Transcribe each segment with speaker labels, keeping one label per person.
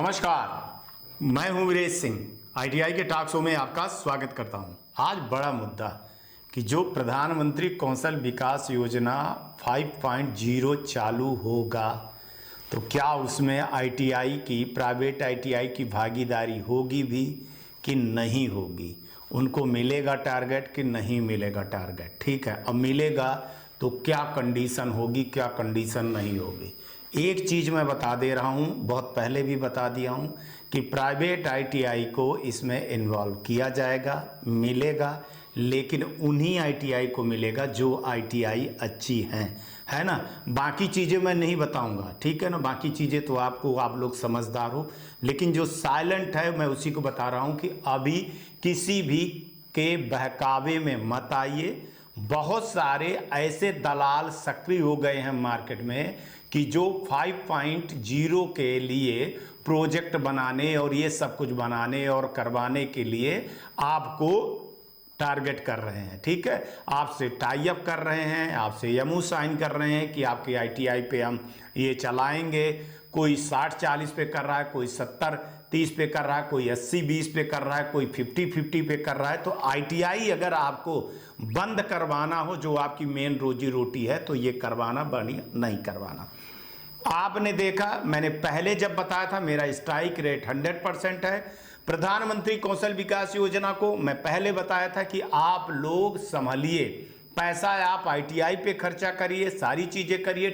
Speaker 1: नमस्कार, मैं हूं वीरेश सिंह। आईटीआई के टॉक शो में आपका स्वागत करता हूं। आज बड़ा मुद्दा कि जो प्रधानमंत्री कौशल विकास योजना 5.0 चालू होगा तो क्या उसमें आईटीआई की, प्राइवेट आईटीआई की भागीदारी होगी भी कि नहीं होगी। उनको मिलेगा टारगेट कि नहीं मिलेगा टारगेट। ठीक है, अब मिलेगा तो क्या कंडीशन होगी, क्या कंडीशन नहीं होगी। एक चीज़ मैं बता दे रहा हूँ, बहुत पहले भी बता दिया हूँ कि प्राइवेट आईटीआई को इसमें इन्वॉल्व किया जाएगा, मिलेगा, लेकिन उन्हीं आईटीआई को मिलेगा जो आईटीआई अच्छी हैं, है ना। बाकी चीज़ें मैं नहीं बताऊंगा, ठीक है ना। बाकी चीज़ें तो आप लोग समझदार हो, लेकिन जो साइलेंट है मैं उसी को बता रहा हूँ कि अभी किसी भी के बहकावे में मत आइए। बहुत सारे ऐसे दलाल सक्रिय हो गए हैं मार्केट में कि जो 5.0 के लिए प्रोजेक्ट बनाने और ये सब कुछ बनाने और करवाने के लिए आपको टारगेट कर रहे हैं। ठीक है, आपसे टाई अप कर रहे हैं, आपसे एमओयू साइन कर रहे हैं कि आपके आईटीआई पे हम ये चलाएंगे। कोई 60-40 पे कर रहा है, कोई 70-30 पे कर रहा है, कोई 80-20 पे कर रहा है, कोई 50-50 पे कर रहा है। तो आईटीआई अगर आपको बंद करवाना हो, जो आपकी मेन रोजी रोटी है, तो ये करवाना बढ़िया, नहीं करवाना। आपने देखा, मैंने पहले जब बताया था मेरा स्ट्राइक रेट 100% है। प्रधानमंत्री कौशल विकास योजना को मैं पहले बताया था कि आप लोग संभलिए, पैसा आप आईटीआई पे खर्चा करिए, सारी चीजें करिए,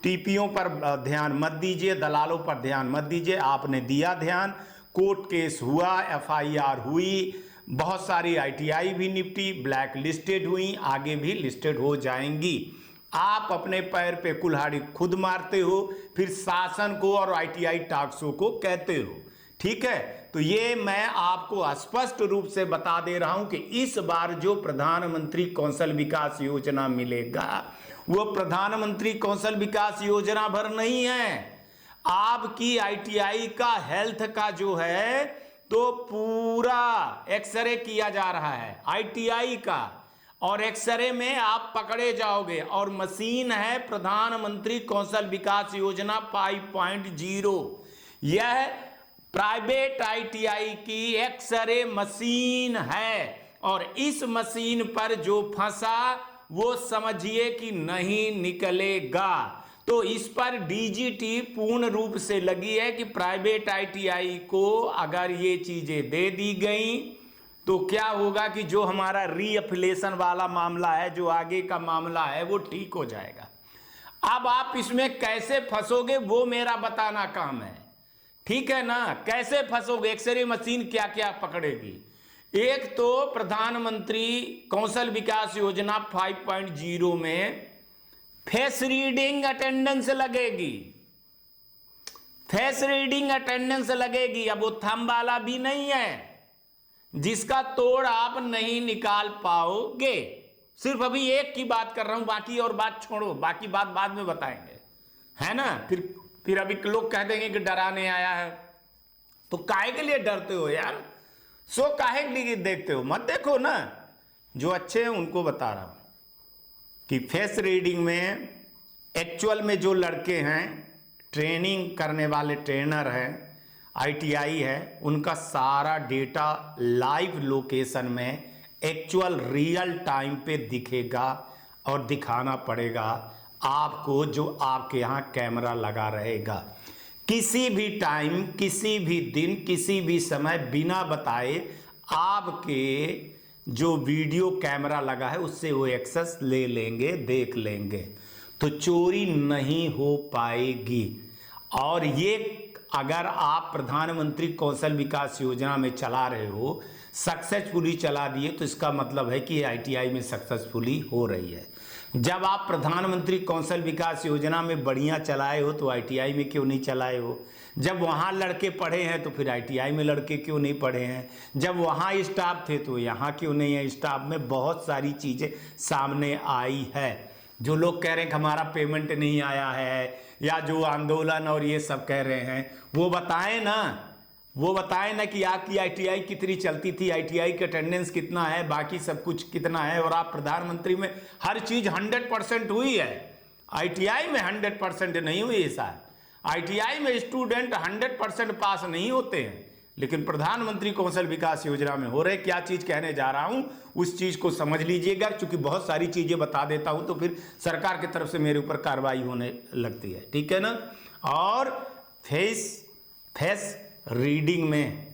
Speaker 1: टीपीओ पर ध्यान मत दीजिए, दलालों पर ध्यान मत दीजिए। आपने दिया ध्यान, कोर्ट केस हुआ, एफआईआर हुई, बहुत सारी आईटीआई भी निपटी, ब्लैक लिस्टेड हुई, आगे भी लिस्टेड हो जाएंगी। आप अपने पैर पे कुल्हाड़ी खुद मारते हो, फिर शासन को और आईटीआई टास्कों को कहते हो। ठीक है, तो ये मैं आपको स्पष्ट रूप से बता दे रहा हूं कि इस बार जो प्रधानमंत्री कौशल विकास योजना मिलेगा वो प्रधानमंत्री कौशल विकास योजना भर नहीं है। आपकी आईटीआई का हेल्थ का जो है तो पूरा एक्सरे किया जा रहा है आईटीआई का, और एक्सरे में आप पकड़े जाओगे। और मशीन है प्रधानमंत्री कौशल विकास योजना 5.0। यह प्राइवेट आईटीआई की एक्सरे मशीन है, और इस मशीन पर जो फंसा वो समझिए कि नहीं निकलेगा। तो इस पर डीजीटी पूर्ण रूप से लगी है कि प्राइवेट आईटीआई को अगर ये चीजें दे दी गई तो क्या होगा कि जो हमारा रीअफिलिएशन वाला मामला है, जो आगे का मामला है, वो ठीक हो जाएगा। अब आप इसमें कैसे फंसोगे वो मेरा बताना काम है, ठीक है ना। कैसे फंसोगे, एक्सरे मशीन क्या क्या पकड़ेगी। एक तो प्रधानमंत्री कौशल विकास योजना 5.0 में फेस रीडिंग अटेंडेंस लगेगी, फेस रीडिंग अटेंडेंस लगेगी। अब वो थंब वाला भी नहीं है जिसका तोड़ आप नहीं निकाल पाओगे। सिर्फ अभी एक की बात कर रहा हूं, बाकी और बात छोड़ो, बाकी बात बाद में बताएंगे, है ना। फिर अभी लोग कह देंगे कि डराने आया है, तो काहे के लिए डरते हो यार। सो काहे के लिए देखते हो, मत देखो ना। जो अच्छे हैं उनको बता रहा हूं कि फेस रीडिंग में एक्चुअल में जो लड़के हैं, ट्रेनिंग करने वाले ट्रेनर हैं, आईटीआई है, उनका सारा डेटा लाइव लोकेशन में एक्चुअल रियल टाइम पे दिखेगा और दिखाना पड़ेगा आपको, जो आपके यहाँ कैमरा लगा रहेगा। किसी भी टाइम, किसी भी दिन, किसी भी समय बिना बताए आपके जो वीडियो कैमरा लगा है उससे वो एक्सेस ले लेंगे, देख लेंगे, तो चोरी नहीं हो पाएगी। और ये अगर आप प्रधानमंत्री कौशल विकास योजना में चला रहे हो, सक्सेसफुली चला दिए, तो इसका मतलब है कि आईटीआई में सक्सेसफुली हो रही है। जब आप प्रधानमंत्री कौशल विकास योजना में बढ़िया चलाए हो तो आईटीआई में क्यों नहीं चलाए हो। जब वहाँ लड़के पढ़े हैं तो फिर आईटीआई में लड़के क्यों नहीं पढ़े हैं। जब वहाँ स्टाफ थे तो यहाँ क्यों नहीं है स्टाफ। में बहुत सारी चीज़ें सामने आई है। जो लोग कह रहे हैं कि हमारा पेमेंट नहीं आया है, या जो आंदोलन और ये सब कह रहे हैं, वो बताएं ना, वो बताएं ना कि आपकी आईटीआई कितनी चलती थी, आईटीआई का अटेंडेंस कितना है, बाकी सब कुछ कितना है। और आप प्रधानमंत्री में हर चीज 100% हुई है, आईटीआई में 100% नहीं हुई है साहब। आईटीआई में स्टूडेंट 100% पास नहीं होते हैं, लेकिन प्रधानमंत्री कौशल विकास योजना में हो रहे। क्या चीज कहने जा रहा हूं उस चीज को समझ लीजिएगा, क्योंकि बहुत सारी चीजें बता देता हूं तो फिर सरकार की तरफ से मेरे ऊपर कार्रवाई होने लगती है, ठीक है ना। और फेस रीडिंग में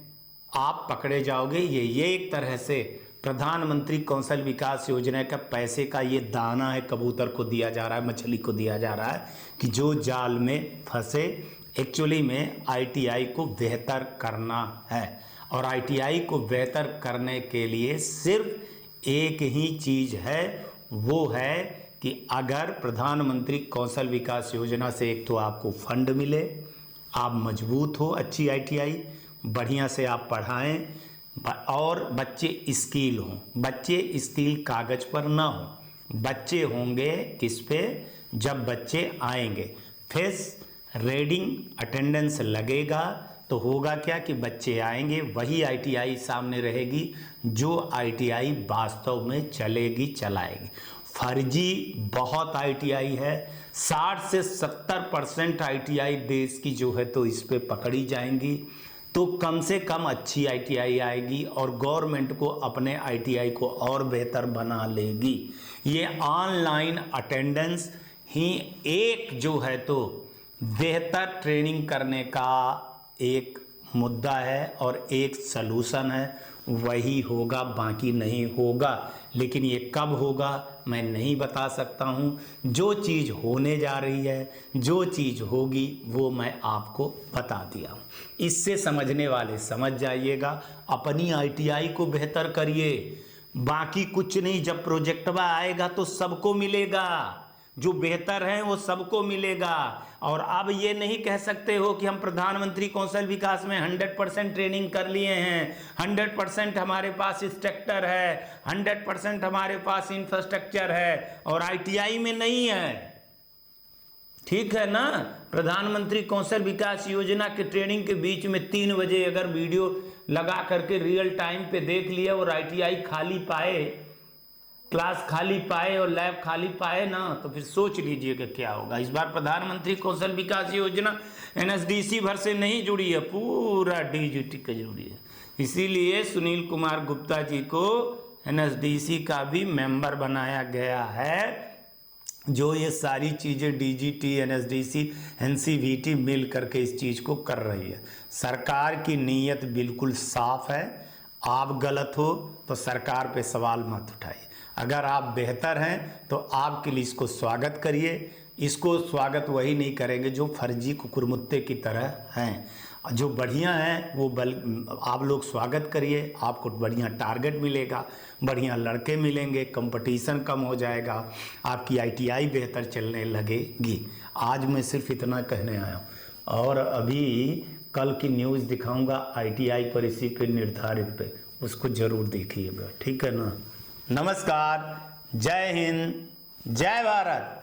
Speaker 1: आप पकड़े जाओगे। ये एक तरह से प्रधानमंत्री कौशल विकास योजना का पैसे का ये दाना है, कबूतर को दिया जा रहा है, मछली को दिया जा रहा है कि जो जाल में फंसे। एक्चुअली में आईटीआई को बेहतर करना है, और आईटीआई को बेहतर करने के लिए सिर्फ एक ही चीज़ है, वो है कि अगर प्रधानमंत्री कौशल विकास योजना से एक तो आपको फंड मिले, आप मजबूत हो, अच्छी आईटीआई बढ़िया से आप पढ़ाएं, और बच्चे स्किल हों। बच्चे स्किल कागज पर ना हो, बच्चे होंगे किस पे, जब बच्चे आएंगे फेस रीडिंग अटेंडेंस लगेगा तो होगा क्या कि बच्चे आएंगे, वही आईटीआई सामने रहेगी जो आईटीआई वास्तव में चलेगी, चलाएगी। फर्जी बहुत आईटीआई है, 60 से 70% आईटीआई देश की जो है तो इस पे पकड़ी जाएंगी। तो कम से कम अच्छी आईटीआई आएगी और गवर्नमेंट को अपने आईटीआई को और बेहतर बना लेगी। ये ऑनलाइन अटेंडेंस ही एक जो है तो बेहतर ट्रेनिंग करने का एक मुद्दा है और एक सलूशन है, वही होगा, बाकी नहीं होगा। लेकिन ये कब होगा मैं नहीं बता सकता हूँ। जो चीज़ होने जा रही है, जो चीज़ होगी वो मैं आपको बता दिया हूँ। इससे समझने वाले समझ जाइएगा, अपनी आईटीआई को बेहतर करिए, बाकी कुछ नहीं। जब प्रोजेक्टवा आएगा तो सबको मिलेगा, जो बेहतर है वो सबको मिलेगा। और अब ये नहीं कह सकते हो कि हम प्रधानमंत्री कौशल विकास में 100% ट्रेनिंग कर लिए हैं, 100% हमारे पास इंस्ट्रक्टर है, 100% हमारे पास इंफ्रास्ट्रक्चर है और आईटीआई में नहीं है। ठीक है ना। प्रधानमंत्री कौशल विकास योजना के ट्रेनिंग के बीच में 3 बजे अगर वीडियो लगा करके रियल टाइम पे देख लिया और आईटीआई खाली पाए, क्लास खाली पाए और लैब खाली पाए ना, तो फिर सोच लीजिए कि क्या होगा। इस बार प्रधानमंत्री कौशल विकास योजना एनएसडीसी भर से नहीं जुड़ी है, पूरा डीजीटी का जुड़ी है। इसीलिए सुनील कुमार गुप्ता जी को एनएसडीसी का भी मेंबर बनाया गया है, जो ये सारी चीज़ें डीजीटी, एनएसडीसी, एनसीवीटी मिल करके इस चीज़ को कर रही है। सरकार की नीयत बिल्कुल साफ है। आप गलत हो तो सरकार पे सवाल मत उठाइए। अगर आप बेहतर हैं तो आपके लिए इसको स्वागत करिए। इसको स्वागत वही नहीं करेंगे जो फर्जी कुकुरमुत्ते की तरह हैं। जो बढ़िया हैं वो आप लोग स्वागत करिए, आपको बढ़िया टारगेट मिलेगा, बढ़िया लड़के मिलेंगे, कंपटीशन कम हो जाएगा, आपकी आईटीआई बेहतर चलने लगेगी। आज मैं सिर्फ इतना कहने आया हूँ, और अभी कल की न्यूज़ दिखाऊंगा आईटीआई पर, इसी पे निर्धारित पे, उसको ज़रूर देखिएगा, ठीक है ना। नमस्कार, जय हिंद, जय भारत।